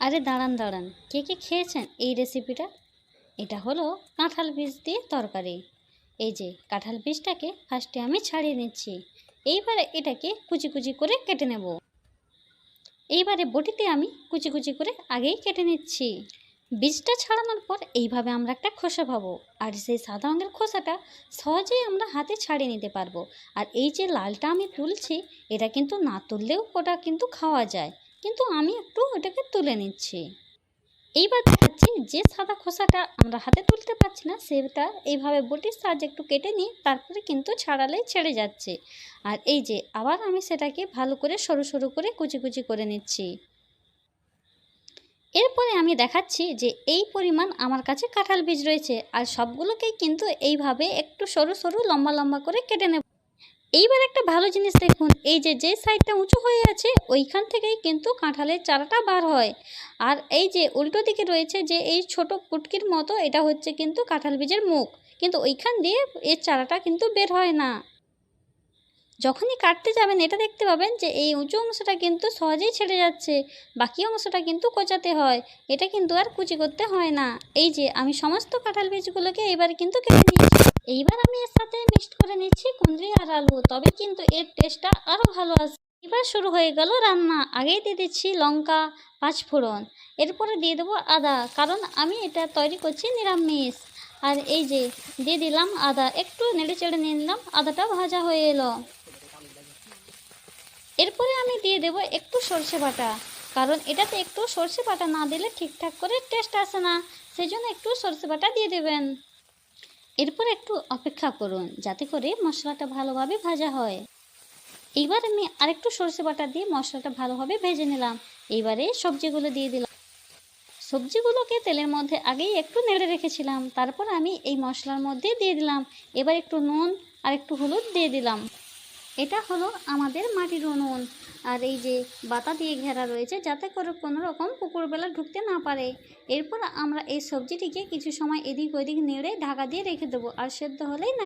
আরে দাঁড়ান দাঁড়ান, কে কে খেয়েছেন এই রেসিপিটা? এটা হলো কাঁঠাল বীজ দিয়ে তরকারি। এই যে কাঁঠাল বীজটাকে ফার্স্টে আমি ছাড়িয়ে নিচ্ছি। এইবারে এটাকে কুচি কুচি করে কেটে নেব। এইবারে বটিতে আমি কুচি কুচি করে আগেই কেটে নিচ্ছি। বীজটা ছাড়ানোর পর এইভাবে আমরা একটা খোসা পাবো, আর সেই সাদা রঙের খোসাটা সহজেই আমরা হাতে ছাড়িয়ে নিতে পারবো। আর এই যে লালটা আমি তুলছি, এটা কিন্তু না তুললেও ওটা কিন্তু খাওয়া যায়, কিন্তু আমি একটু ওটাকে তুলে নিচ্ছি। এইবার দেখাচ্ছি যে সাদা খোসাটা আমরা হাতে তুলতে পারছি না, সেটা এইভাবে বটির সাহায্যে একটু কেটে নিই, তারপরে কিন্তু ছাড়ালেই ছেড়ে যাচ্ছে। আর এই যে আবার আমি সেটাকে ভালো করে সরু সরু করে কুচি কুচি করে নিচ্ছি। এরপরে আমি দেখাচ্ছি যে এই পরিমাণ আমার কাছে কাঁঠাল বীজ রয়েছে, আর সবগুলোকেই কিন্তু এইভাবে একটু সরু সরু লম্বা লম্বা করে কেটে নেব। এইবার একটা ভালো জিনিস দেখুন, এই যে যে সাইডটা উঁচু হয়ে আছে ওইখান থেকেই কিন্তু কাঁঠালের চারাটা বার হয়। আর এই যে উল্টো দিকে রয়েছে যে এই ছোট পুটকির মতো, এটা হচ্ছে কিন্তু কাঁঠাল বীজের মুখ, কিন্তু ওইখান দিয়ে এর চারাটা কিন্তু বের হয় না। যখনই কাটতে যাবেন এটা দেখতে পাবেন যে এই উঁচু অংশটা কিন্তু সহজেই ছেড়ে যাচ্ছে, বাকি অংশটা কিন্তু কোচাতে হয়। এটা কিন্তু আর কুচি করতে হয় না। এই যে আমি সমস্ত কাঁঠাল বীজগুলোকে এবার কিন্তু কেটে নিয়েছি। এইবার আমি এর সাথে মিক্সড করে নিচ্ছি কুঁদরি আর আলু, তবে কিন্তু এর টেস্টটা আরও ভালো আসে। এবার শুরু হয়ে গেল রান্না। আগেই দিয়ে দিচ্ছি লঙ্কা, পাঁচফোড়ন, এরপরে দিয়ে দেবো আদা, কারণ আমি এটা তৈরি করছি নিরামিষ। আর এই যে দিয়ে দিলাম আদা, একটু নেড়ে চেড়ে নিয়ে নিলাম, আদাটা ভাজা হয়ে এলো। এরপরে আমি দিয়ে দেব একটু সর্ষে বাটা, কারণ এটাতে একটু সর্ষে বাটা না দিলে ঠিকঠাক করে টেস্ট আসে না, সেই জন্য একটু সর্ষে বাটা দিয়ে দেবেন। এরপর একটু অপেক্ষা করুন যাতে করে মশলাটা ভালোভাবে ভাজা হয়। এইবার আমি আরেকটু সর্ষে বাটা দিয়ে মশলাটা ভালোভাবে ভেজে নিলাম। এইবারে সবজিগুলো দিয়ে দিলাম। সবজিগুলোকে তেলের মধ্যে আগেই একটু নেড়ে রেখেছিলাম, তারপর আমি এই মশলার মধ্যে দিয়ে দিলাম। এবার একটু নুন আর একটু হলুদ দিয়ে দিলাম। এটা হলো আমাদের মাটির উনুন, আর এই যে বাতা দিয়ে ঘেরা রয়েছে যাতে করে কোনো রকম কুকুরবেলা ঢুকতে না পারে। এরপর আমরা এই সবজিটিকে কিছু সময় এদিক ওদিক নেড়ে ঢাকা দিয়ে রেখে দেবো, আর সেদ্ধ হলেই